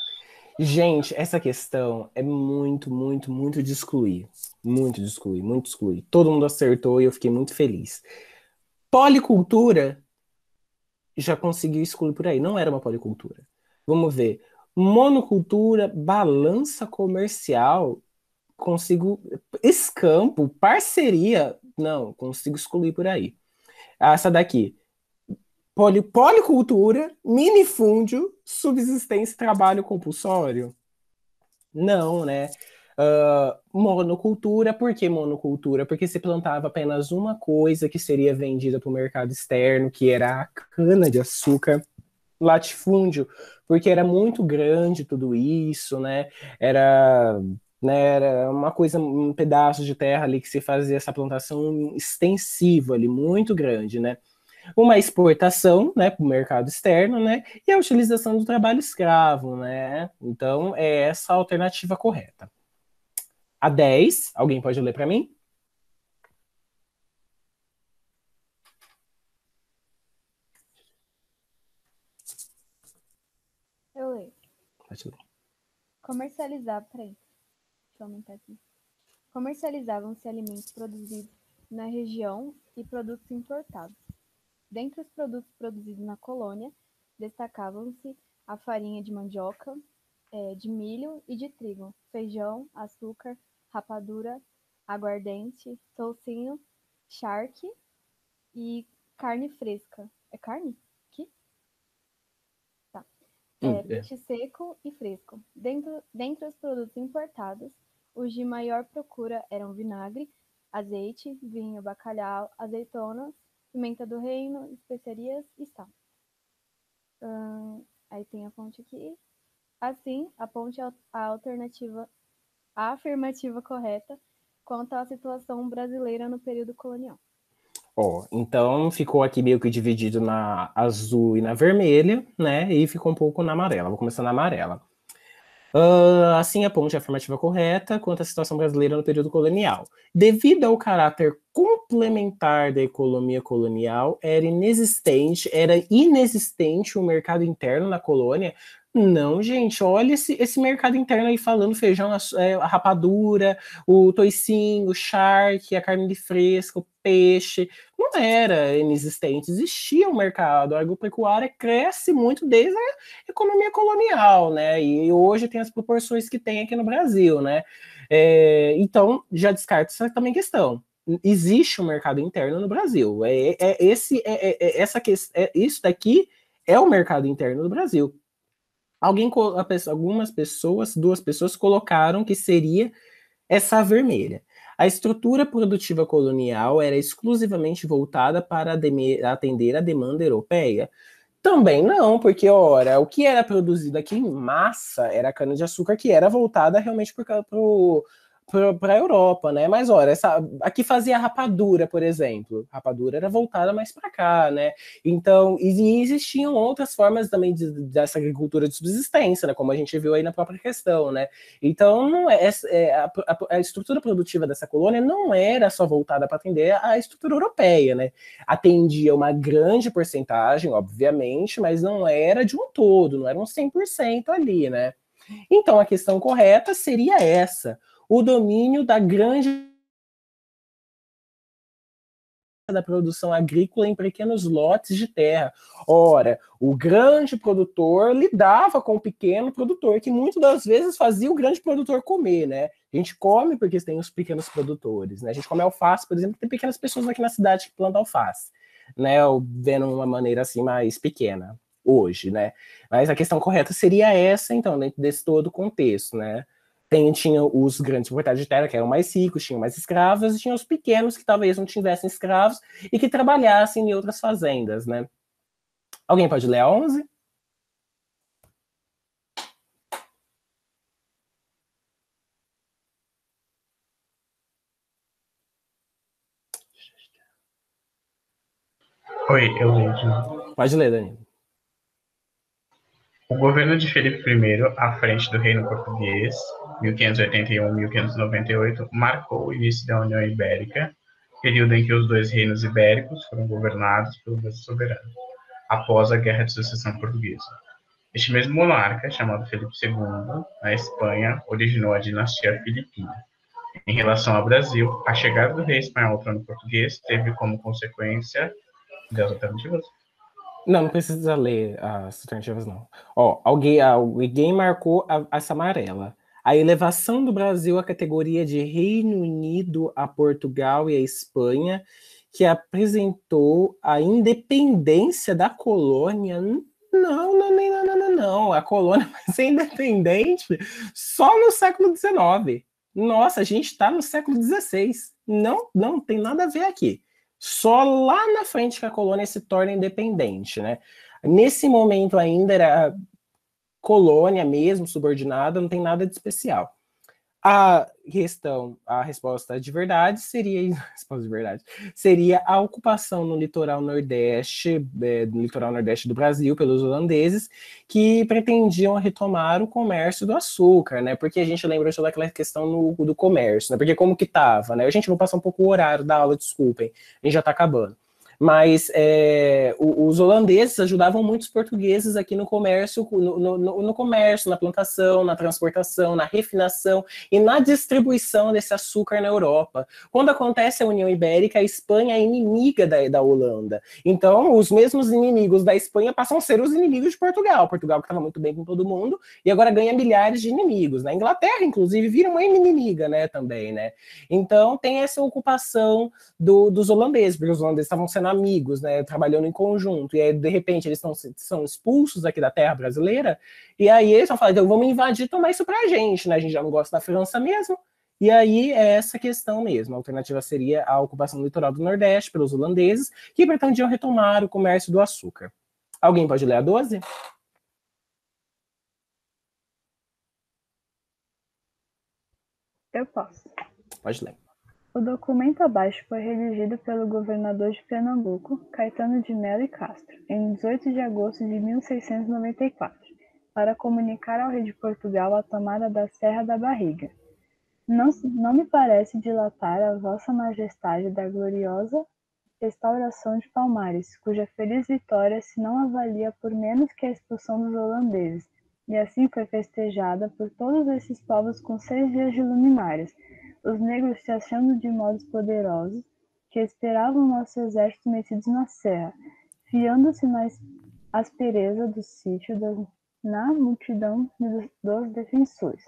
Gente, essa questão é muito, muito, muito de excluir. Muito de excluir, muito de excluir. Todo mundo acertou e eu fiquei muito feliz. Policultura já conseguiu excluir por aí. Não era uma policultura. Vamos ver. Monocultura, balança comercial, consigo. Escampo, parceria, não, consigo excluir por aí. Essa daqui. Policultura, minifúndio, subsistência e trabalho compulsório? Não, né? Monocultura, por que monocultura? Porque se plantava apenas uma coisa que seria vendida para o mercado externo, que era a cana-de-açúcar. Latifúndio, porque era muito grande tudo isso, né? Era uma coisa, um pedaço de terra ali que se fazia essa plantação extensiva ali, muito grande, né? Uma exportação, né, para o mercado externo, né? E a utilização do trabalho escravo, né? Então, é essa a alternativa correta. A 10, alguém pode ler para mim? Eu leio. Pode ler. Peraí. Deixa eu aumentar aqui. Comercializavam-se alimentos produzidos na região e produtos importados. Dentre os produtos produzidos na colônia, destacavam-se a farinha de mandioca, de milho e de trigo, feijão, açúcar, rapadura, aguardente, toucinho, charque e carne fresca. É carne? Aqui? Tá. Peixe seco e fresco. Dentre os produtos importados, os de maior procura eram vinagre, azeite, vinho, bacalhau, azeitonas, pimenta do reino, especiarias e sal. Aí tem a fonte aqui. Assim, a ponte é a afirmativa correta quanto à situação brasileira no período colonial. Então ficou aqui meio que dividido na azul e na vermelha, né? E ficou um pouco na amarela. Vou começar na amarela. Assim, a ponte é a afirmativa correta quanto à situação brasileira no período colonial. Devido ao caráter complementar da economia colonial, era inexistente o mercado interno na colônia. Não, gente, olha esse mercado interno aí falando feijão, a rapadura, o toicinho, o charque, a carne de fresca, o peixe. Não era inexistente, existia um mercado. A agropecuária cresce muito desde a economia colonial, né? E hoje tem as proporções que tem aqui no Brasil, né? Então, já descarto essa também questão. Existe um mercado interno no Brasil. Isso daqui é o mercado interno do Brasil. Algumas pessoas, 2 pessoas, colocaram que seria essa vermelha. A estrutura produtiva colonial era exclusivamente voltada para atender a demanda europeia. Também não, porque, ora, o que era produzido aqui em massa era cana-de-açúcar que era voltada realmente para a Europa, né? Mas, ora, aqui fazia rapadura, por exemplo. Rapadura era voltada mais para cá, né? Então, e existiam outras formas também dessa agricultura de subsistência, né? Como a gente viu aí na própria questão, né? Então, a estrutura produtiva dessa colônia não era só voltada para atender a estrutura europeia, né? Atendia uma grande porcentagem, obviamente, mas não era de um todo, não era um 100% ali, né? Então, a questão correta seria essa: o domínio da grande da produção agrícola em pequenos lotes de terra. Ora, o grande produtor lidava com o pequeno produtor, que muitas das vezes fazia o grande produtor comer, né? A gente come porque tem os pequenos produtores, né? A gente come alface, por exemplo, tem pequenas pessoas aqui na cidade que plantam alface, né? Vendo uma maneira assim mais pequena hoje, né? Mas a questão correta seria essa, então, dentro desse todo contexto, né? Tinha os grandes proprietários de terra, que eram mais ricos, tinham mais escravos, e tinha os pequenos, que talvez não tivessem escravos, e que trabalhassem em outras fazendas, né? Alguém pode ler a 11? Oi, eu leio de novo. Pode ler, Danilo. O governo de Filipe I, à frente do Reino Português, 1581-1598, marcou o início da União Ibérica, período em que os dois reinos ibéricos foram governados pelo mesmo soberano, após a Guerra de Sucessão Portuguesa. Este mesmo monarca, chamado Filipe II, na Espanha, originou a dinastia filipina. Em relação ao Brasil, a chegada do rei espanhol ao trono português teve como consequência das alternativas. Não precisa ler as alternativas, não. Ó, alguém marcou essa amarela. A elevação do Brasil à categoria de Reino Unido a Portugal e a Espanha, que apresentou a independência da colônia. Não. A colônia vai ser independente só no século XIX. Nossa, a gente está no século XVI. Não tem nada a ver aqui. Só lá na frente que a colônia se torna independente, né? Nesse momento ainda era colônia mesmo, subordinada, não tem nada de especial. A resposta de verdade seria a ocupação no litoral nordeste do Brasil pelos holandeses, que pretendiam retomar o comércio do açúcar, né? Porque a gente lembra toda aquela questão do comércio, né? Porque como que estava, né? A gente vai passar um pouco o horário da aula, desculpem, a gente já está acabando. Mas os holandeses ajudavam muito os portugueses aqui no comércio, no comércio, na plantação, na transportação, na refinação e na distribuição desse açúcar na Europa. Quando acontece a União Ibérica, a Espanha é inimiga da Holanda. Então, os mesmos inimigos da Espanha passam a ser os inimigos de Portugal. Portugal que estava muito bem com todo mundo e agora ganha milhares de inimigos. Na Inglaterra, inclusive, vira uma inimiga, né, também, né? Então, tem essa ocupação dos holandeses, porque os holandeses estavam sendo amigos, né, trabalhando em conjunto, e aí, de repente, eles são expulsos aqui da terra brasileira, e aí eles vão falar, então vamos invadir e tomar isso pra gente, né, a gente já não gosta da França mesmo, e aí é essa questão mesmo. A alternativa seria a ocupação do litoral do Nordeste pelos holandeses, que pretendiam retomar o comércio do açúcar. Alguém pode ler a 12? Eu posso. Pode ler. O documento abaixo foi redigido pelo governador de Pernambuco, Caetano de Melo e Castro, em 18 de agosto de 1694, para comunicar ao rei de Portugal a tomada da Serra da Barriga. Não me parece dilatar a vossa majestade da gloriosa restauração de Palmares, cuja feliz vitória se não avalia por menos que a expulsão dos holandeses, e assim foi festejada por todos esses povos com 6 dias de luminárias, os negros se achando de modos poderosos, que esperavam nosso exército metidos na serra, fiando-se na aspereza do sítio na multidão dos defensores.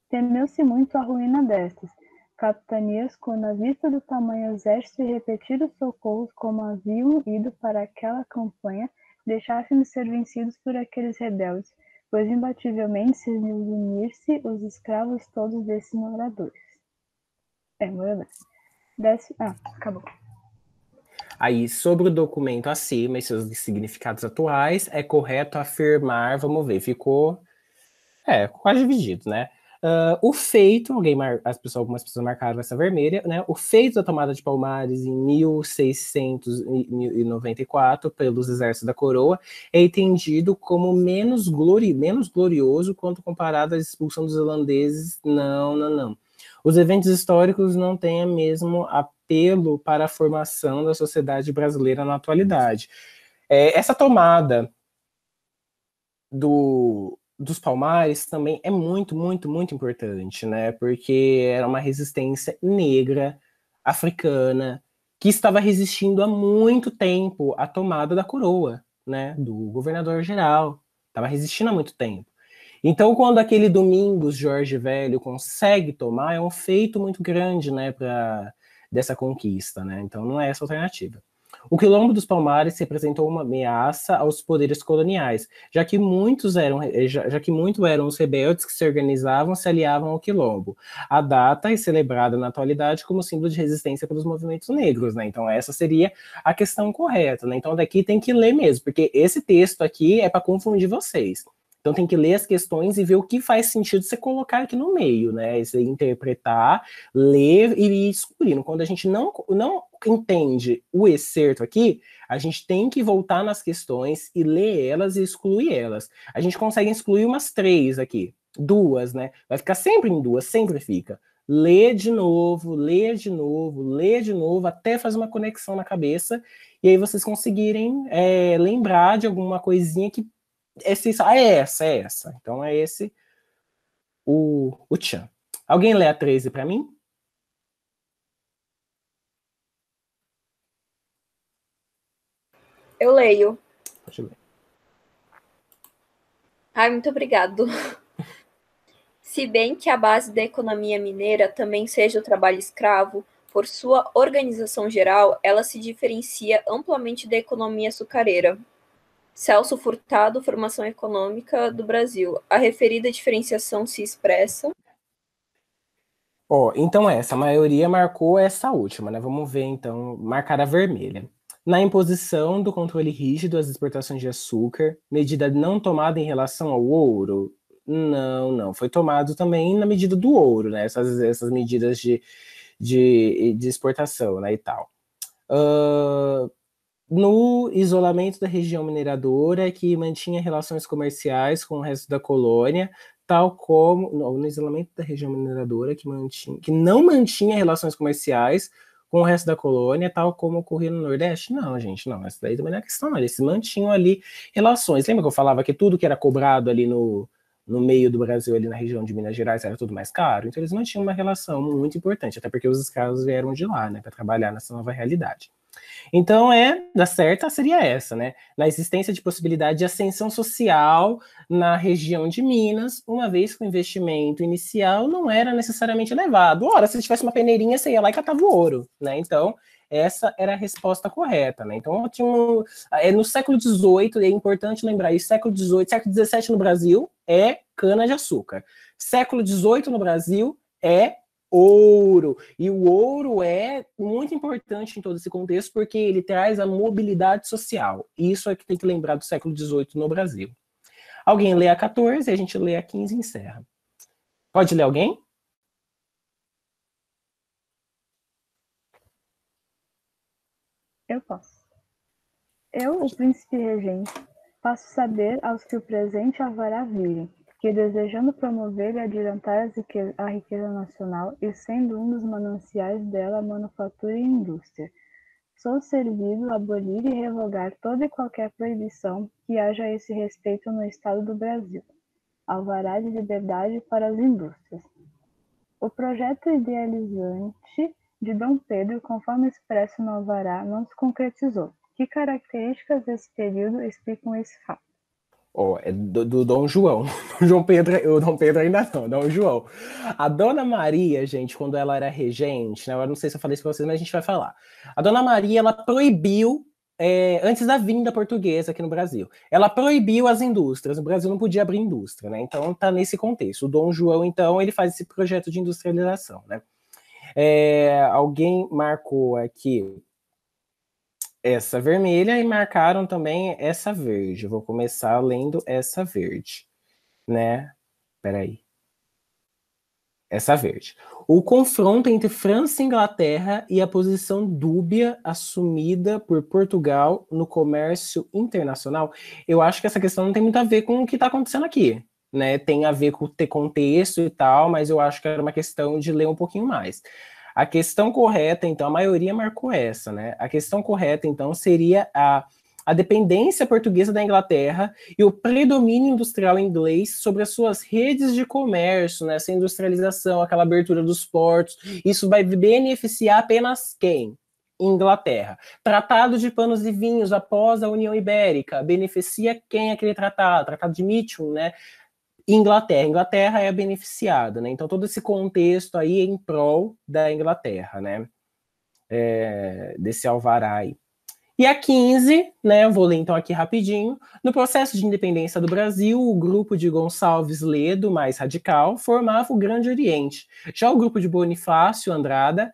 Temeu-se muito a ruína destas capitanias, quando à vista do tamanho exército e repetidos socorros como haviam ido para aquela campanha, deixassem de ser vencidos por aqueles rebeldes, pois imbativelmente se unir-se os escravos todos desses moradores. Acabou. Aí, sobre o documento acima e seus significados atuais, é correto afirmar, vamos ver, ficou quase dividido, né? O feito, algumas pessoas marcaram essa vermelha, né? O feito da tomada de Palmares em 1694 pelos exércitos da coroa é entendido como menos glorioso quando comparado à expulsão dos holandeses. Não. Os eventos históricos não têm o mesmo apelo para a formação da sociedade brasileira na atualidade. Essa tomada dos Palmares também é muito, muito, muito importante, né? Porque era uma resistência negra, africana, que estava resistindo há muito tempo à tomada da coroa, né? Do governador-geral. Estava resistindo há muito tempo. Então, quando aquele Domingos Jorge Velho consegue tomar, é um feito muito grande, né, dessa conquista, né? Então, não é essa alternativa. O Quilombo dos Palmares representou uma ameaça aos poderes coloniais, já que muitos eram os rebeldes que se organizavam, se aliavam ao Quilombo. A data é celebrada na atualidade como símbolo de resistência pelos movimentos negros, né? Então essa seria a questão correta, né? Então daqui tem que ler mesmo, porque esse texto aqui é para confundir vocês. Então tem que ler as questões e ver o que faz sentido você colocar aqui no meio, né? Você interpretar, ler e ir descobrindo. Quando a gente não entende o excerto aqui, a gente tem que voltar nas questões e ler elas e excluir elas. A gente consegue excluir umas 3 aqui, 2, né? Vai ficar sempre em 2, sempre fica. Ler de novo, ler de novo, ler de novo, até fazer uma conexão na cabeça, e aí vocês conseguirem lembrar de alguma coisinha que é essa. Então é esse o tchan. Alguém lê a 13 para mim? Eu leio. Pode ler. Ai, muito obrigado. Se bem que a base da economia mineira também seja o trabalho escravo, por sua organização geral, ela se diferencia amplamente da economia açucareira. Celso Furtado, Formação Econômica do Brasil. A referida diferenciação se expressa... Então a maioria marcou essa última, né? Vamos ver, então, marcar a vermelha. Na imposição do controle rígido às exportações de açúcar, medida não tomada em relação ao ouro? Não. Foi tomado também na medida do ouro, né? Essas medidas de exportação, né, e tal. No isolamento da região mineradora, que mantinha relações comerciais com o resto da colônia, tal como no isolamento da região mineradora, que não mantinha relações comerciais com o resto da colônia, tal como ocorria no Nordeste? Não, gente, não. Essa daí também não é questão, não. Eles mantinham ali relações. Lembra que eu falava que tudo que era cobrado ali no meio do Brasil, ali na região de Minas Gerais, era tudo mais caro? Então eles mantinham uma relação muito importante, até porque os escravos vieram de lá, né, para trabalhar nessa nova realidade. Então, da certa seria essa, né? Na existência de possibilidade de ascensão social na região de Minas, uma vez que o investimento inicial não era necessariamente elevado. Ora, se tivesse uma peneirinha, você ia lá e catava o ouro, né? Então, essa era a resposta correta, né? Então, no século XVIII, é importante lembrar isso, século XVIII, século XVII no Brasil é cana-de-açúcar. Século XVIII no Brasil é ouro. E o ouro é muito importante em todo esse contexto porque ele traz a mobilidade social. Isso é que tem que lembrar do século XVIII no Brasil. Alguém lê a 14 e a gente lê a 15 e encerra. Pode ler alguém? Eu posso. Eu, o príncipe regente, faço saber aos que o presente alvará virem, que desejando promover e adiantar a riqueza nacional e sendo um dos mananciais dela a manufatura e a indústria, sou servido a abolir e revogar toda e qualquer proibição que haja a esse respeito no Estado do Brasil, alvará de liberdade para as indústrias. O projeto idealizante de Dom Pedro, conforme expresso no alvará, não se concretizou. Que características desse período explicam esse fato? É do Dom João. O Dom Pedro ainda não, Dom João. A Dona Maria, gente, quando ela era regente, né, eu não sei se eu falei isso pra vocês, mas a gente vai falar. A Dona Maria, ela proibiu, antes da vinda portuguesa aqui no Brasil, ela proibiu as indústrias. O Brasil não podia abrir indústria, né? Então tá nesse contexto. O Dom João, então, ele faz esse projeto de industrialização, né? Alguém marcou aqui essa vermelha e marcaram também essa verde. Eu vou começar lendo essa verde, né? Peraí. Essa verde. O confronto entre França e Inglaterra e a posição dúbia assumida por Portugal no comércio internacional. Eu acho que essa questão não tem muito a ver com o que está acontecendo aqui, né? Tem a ver com o contexto e tal, mas eu acho que era uma questão de ler um pouquinho mais. A questão correta, então, a maioria marcou essa, né? A questão correta, então, seria a dependência portuguesa da Inglaterra e o predomínio industrial inglês sobre as suas redes de comércio, né? Essa industrialização, aquela abertura dos portos, isso vai beneficiar apenas quem? Inglaterra. Tratado de Panos e Vinhos após a União Ibérica, beneficia quem aquele tratado? Tratado de Mitchell, né? Inglaterra. Inglaterra é beneficiada, né? Então todo esse contexto aí é em prol da Inglaterra, né? Desse alvará aí. E a 15, né, vou ler então aqui rapidinho, no processo de independência do Brasil, o grupo de Gonçalves Ledo, mais radical, formava o Grande Oriente. Já o grupo de Bonifácio Andrada,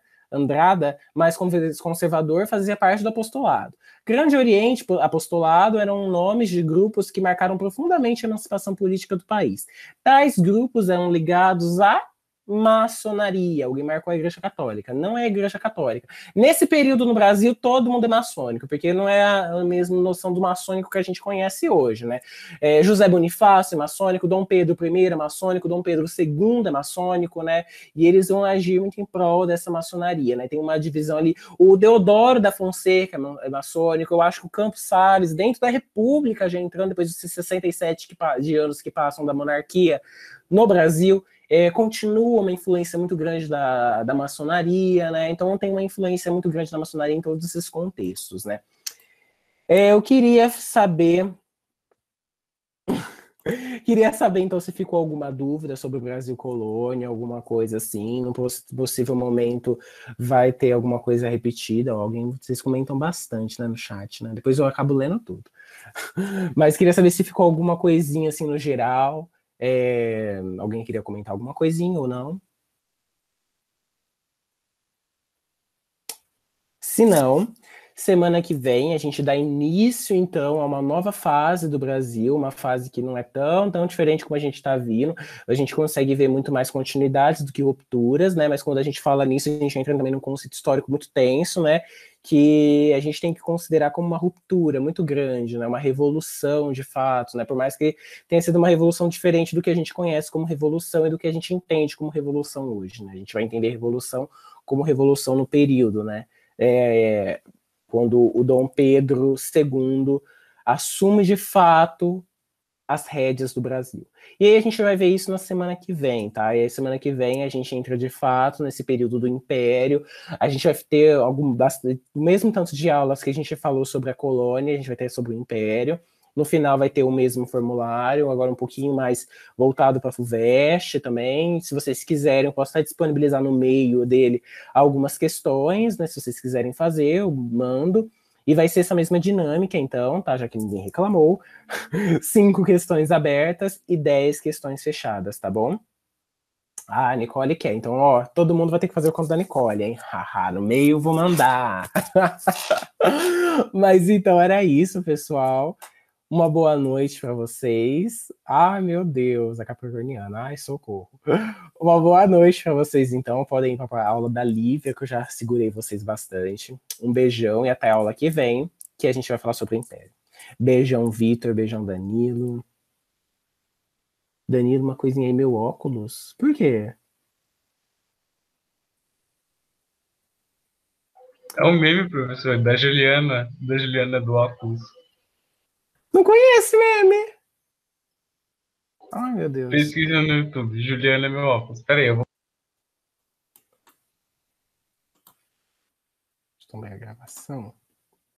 mais conservador, fazia parte do apostolado. Grande Oriente, apostolado, eram nomes de grupos que marcaram profundamente a emancipação política do país. Tais grupos eram ligados à maçonaria. Alguém marcou a Igreja Católica. Não é a Igreja Católica. Nesse período no Brasil, todo mundo é maçônico, porque não é a mesma noção do maçônico que a gente conhece hoje, né? José Bonifácio é maçônico, Dom Pedro I é maçônico, Dom Pedro II é maçônico, né? E eles vão agir muito em prol dessa maçonaria, né? Tem uma divisão ali. O Deodoro da Fonseca é maçônico. Eu acho que o Campos Salles, dentro da República, já entrando depois desses 67 de anos que passam da monarquia no Brasil, continua uma influência muito grande da maçonaria, né? Então tem uma influência muito grande da maçonaria em todos esses contextos, né? Eu queria saber então se ficou alguma dúvida sobre o Brasil Colônia, alguma coisa assim, no possível momento vai ter alguma coisa repetida, ou vocês comentam bastante, né, no chat, né? Depois eu acabo lendo tudo. Mas queria saber se ficou alguma coisinha assim no geral. Alguém queria comentar alguma coisinha ou não? Se não, semana que vem a gente dá início, então, a uma nova fase do Brasil, uma fase que não é tão diferente como a gente está vindo. A gente consegue ver muito mais continuidades do que rupturas, né? Mas quando a gente fala nisso, a gente entra também num conceito histórico muito tenso, né? Que a gente tem que considerar como uma ruptura muito grande, né? Uma revolução, de fato, né? Por mais que tenha sido uma revolução diferente do que a gente conhece como revolução e do que a gente entende como revolução hoje, né? A gente vai entender revolução como revolução no período, né? Quando o Dom Pedro II assume de fato as rédeas do Brasil. E aí a gente vai ver isso na semana que vem, tá? E aí semana que vem a gente entra de fato nesse período do Império, a gente vai ter o mesmo tanto de aulas que a gente falou sobre a colônia, a gente vai ter sobre o Império. No final vai ter o mesmo formulário, agora um pouquinho mais voltado para a FUVEST também. Se vocês quiserem, eu posso até disponibilizar no meio dele algumas questões, né? Se vocês quiserem fazer, eu mando. E vai ser essa mesma dinâmica, então, tá? Já que ninguém reclamou. 5 questões abertas e 10 questões fechadas, tá bom? Ah, a Nicole quer. Então, ó, todo mundo vai ter que fazer o conto da Nicole, hein? Haha, no meio vou mandar. Mas então era isso, pessoal. Uma boa noite para vocês. Ai, meu Deus, a Capricorniana. Ai, socorro. Uma boa noite para vocês, então. Podem ir para a aula da Lívia, que eu já segurei vocês bastante. Um beijão e até a aula que vem, que a gente vai falar sobre o Império. Beijão, Vitor. Beijão, Danilo. Danilo, uma coisinha aí, meu óculos. Por quê? É um meme, professor, da Juliana do óculos. Não conheço meme. Ai, meu Deus. Pesquisa no YouTube, Juliana é meu óculos. Pera aí, eu vou... Deixa eu tomar a gravação.